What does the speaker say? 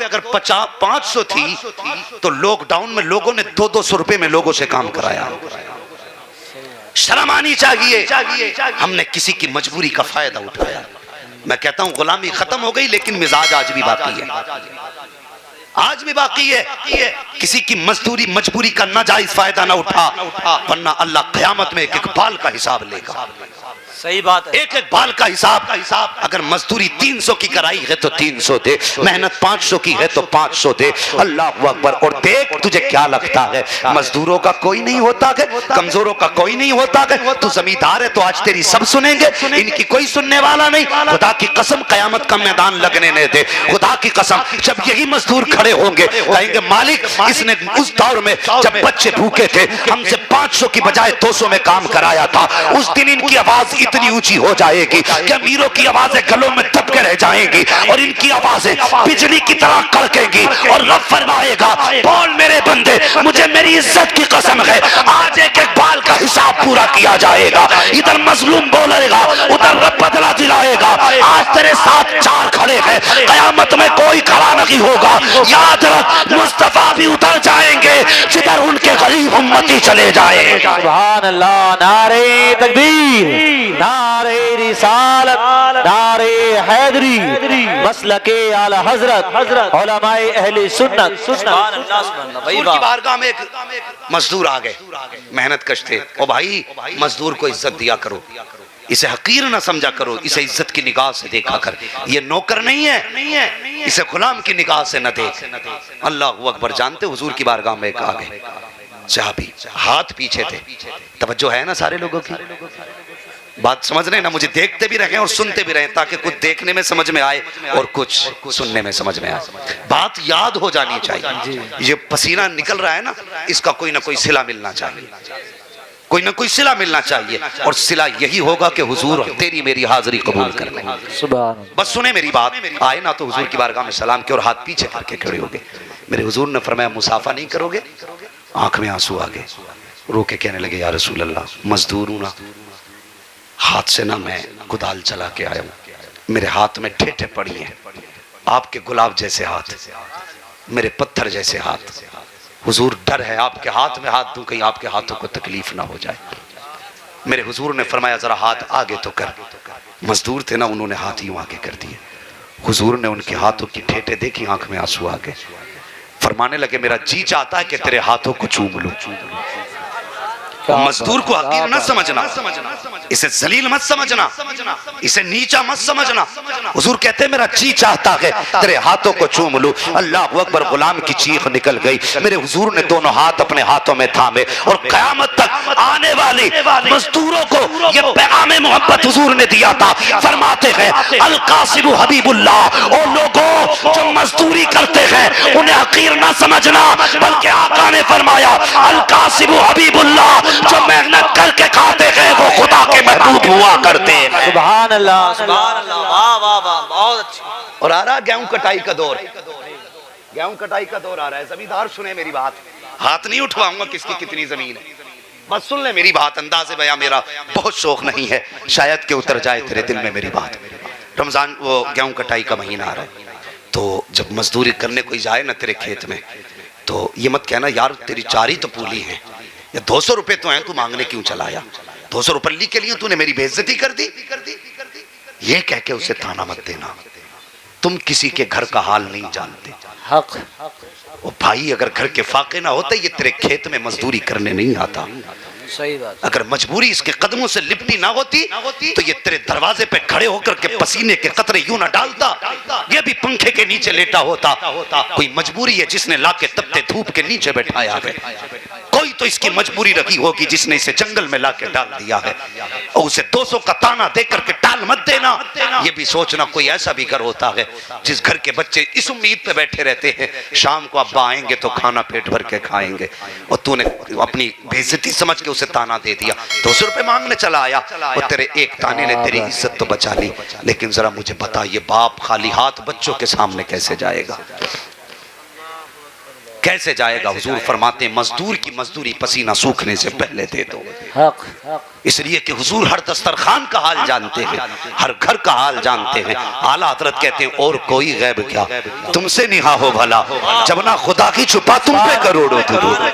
अगर 500 थी तो लॉकडाउन में लोगों ने 200 रुपए में लोगों से काम कराया। शर्म आनी चाहिए। हमने किसी की मजबूरी का फायदा उठाया। मैं कहता हूं गुलामी खत्म हो गई, लेकिन मिजाज आज भी बाकी है, आज भी बाकी है। किसी की मजबूरी का नाजायज फायदा ना उठा, वरना अल्लाह क़यामत में एक एक बाल का हिसाब लेगा। सही बात है, एक एक बाल का हिसाब। अगर मजदूरी 300 की कराई है तो 300 दे, मेहनत 500 की है तो 500 दे। अल्लाह अकबर। और देख, तुझे क्या लगता है मजदूरों का कोई नहीं होता है, कमजोरों का कोई नहीं होता है? तू जमींदार है तो आज तेरी सब सुनेंगे, इनकी कोई सुनने वाला नहीं। खुदा की कसम कयामत का मैदान लगने न दे। खुदा की कसम, जब यही मजदूर खड़े होंगे कहेंगे मालिक इसने उस दौर में जब बच्चे भूखे थे हमसे 500 की बजाय 200 में काम कराया था। उस दिन इनकी आवाज इतनी ऊंची हो जाएगी कि अमीरों की आवाजें गलों में दबके रह जाएंगी और इनकी आवाजें बिजली की तरह कड़केंगी। और रब फरमाएगा बोल मेरे बंदे, मुझे मेरी इज्जत की कसम है आज एक एक बाल का हिसाब पूरा किया जाएगा। इधर मजलूम बोलेगा, उधर रब बदला दिलाएगा। आज तेरे साथ 4 खड़े हैं, कयामत में कोई खड़ा नहीं होगा। याद रख, मुस्तफा भी उतर जाएंगे जिधर उनके गरीब उम्मती चले जाए। सुभान अल्लाह। नारे तकबीर, नारे रिसालत, नारे हैदरी, मसलके आला हजरत, उलमाए अहले सुन्नत। सुभान अल्लाह, सुभान अल्लाह। हुजूर की बारगाह में एक मजदूर आ गए, मेहनत कश थे। ओ भाई, मजदूर को इज्जत दिया करो, इसे हकीर ना समझा करो, इसे इज्जत की निगाह से देखा कर। ये नौकर नहीं है, इसे गुलाम की निगाह से न देख। अल्लाह अकबर। जानते हुजूर की बारगाह में एक आ गए सहाबी, हाथ पीछे थे। तवज्जो है ना सारे लोगों की? बात समझ रहे हैं ना? मुझे देखते भी रहे और सुनते भी रहे ताकि कुछ देखने में समझ में आए और कुछ सुनने में समझ में आए। बात याद हो जानी चाहिए। ये पसीना निकल रहा है ना, इसका कोई ना कोई सिला मिलना चाहिए, कोई ना कोई सिला मिलना चाहिए। और सिला यही होगा कि हुजूर तेरी मेरी हाजिरी कबूल कर लें। सुभान। बस सुने मेरी बात। आए ना तो हुजूर की बारगाह में सलाम के और हाथ पीछे करके खड़े हो गए। मेरे हुजूर ने फरमाया मुसाफा नहीं करोगे? आंख में आंसू आ गए, रो के कहने लगे या रसूल अल्लाह, मजदूर हूं ना, हाथ से ना मैं कुदाल चला के आया हूं, मेरे हाथ में ठेठे पड़ी हैं, आपके गुलाब जैसे हाथ, मेरे पत्थर जैसे हाथ। हुजूर डर है आपके हाथ में हाथ दूं, कहीं आपके हाथों को तकलीफ ना हो जाए। मेरे हुजूर ने फरमाया जरा हाथ आगे तो कर। मजदूर थे ना, उन्होंने हाथ यूं आगे कर दिए। हुजूर ने उनके हाथों की ठेठे देखी, आंख में आंसू आ गए। फरमाने लगे मेरा जी चाहता है कि तेरे हाथों को चूम लूं। मजदूर को हकीर न समझना, इसे जलील मत समझना, इसे नीचा मत समझना। हुजूर कहते हैं मेरा जी चाहता है तेरे हाथों को चूम लूं। अल्लाह अकबर। गुलाम की चीख निकल गई। मेरे हुजूर ने दोनों हाथ अपने हाथों में थामे और कयामत तक आने वाले मजदूरों को ये पैगाम मोहब्बत हुजूर ने दिया था। फरमाते हैं अल कासिम हबीबुल्लाह, ओ लोगों जो मजदूरी करते हैं उन्हें हकीर ना समझना, बल्कि आका ने फरमाया अल कासिम हबीबुल्लाह, जो मेहनत करके खाते हैं वो खुदा के महबूब हुआ करते हैं। सुभान अल्लाह, सुभान अल्लाह। वाह वाह वाह, बहुत अच्छा। और आ रहा गेहूं कटाई का दौर, गेहूं कटाई का दौर आ रहा है। जमींदार सुने मेरी बात, हाथ नहीं उठवाऊंगा किसकी कितनी जमीन है, बस सुन ले मेरी बात। अंदाज़े बयां मेरा बहुत शौक नहीं है, शायद के उतर जाए तेरे दिल में मेरी बात। रमजान वो गेहूं कटाई का महीना आ रहा है, तो जब मजदूरी करने कोई जाए ना तेरे खेत में, तो ये मत कहना यार तेरी 4 ही तो पूली है, या 200 रुपए तो हैं, तू मांगने क्यों चला आया? 200 रुपये के लिए तूने मेरी बेइज्जती कर दी। ये कह के उसे ताना मत देना, तुम किसी के घर का हाल नहीं जानते। हक। ओ भाई, अगर घर के फाके ना होते ये तेरे खेत में मजदूरी करने नहीं आता। सही बात। अगर मजबूरी इसके कदमों से लिपटी ना होती तो ये तेरे दरवाजे पे खड़े होकर के पसीने के कतरे यूं ना डालता, ये भी पंखे के नीचे लेटा होता। कोई मजबूरी है जिसने लाके तपते धूप के नीचे बैठाया है, कोई तो इसकी मजबूरी रखी होगी जिसने इसे जंगल में लाके डाल दिया है। और उसे 200 का ताना देकर के टाल मत देना। ये भी सोचना कोई ऐसा भी घर होता है जिस घर के बच्चे इस उम्मीद पे बैठे रहते हैं शाम को अब्बा आएंगे तो खाना पेट भर के खाएंगे, और तूने अपनी बेइज्जती समझ के उसे ताना दे दिया। 200 रुपए मांगने चला आया और तेरे एक ताने ने तेरी इज्जत तो बचा ली, लेकिन जरा मुझे बता ये बाप खाली हाथ बच्चों के सामने कैसे जाएगा? कैसे जाएगा? हुजूर फरमाते हैं मजदूर की मजदूरी पसीना सूखने से पहले दे दो। इसलिए कि हुजूर हर दस्तरखान का हाल जानते हैं, हर घर का हाल जानते हैं। आला हजरत कहते हैं और कोई गैब क्या तुमसे निहा हो भला, जब ना खुदा की छुपा तुम पे करोड़ों दुरूद।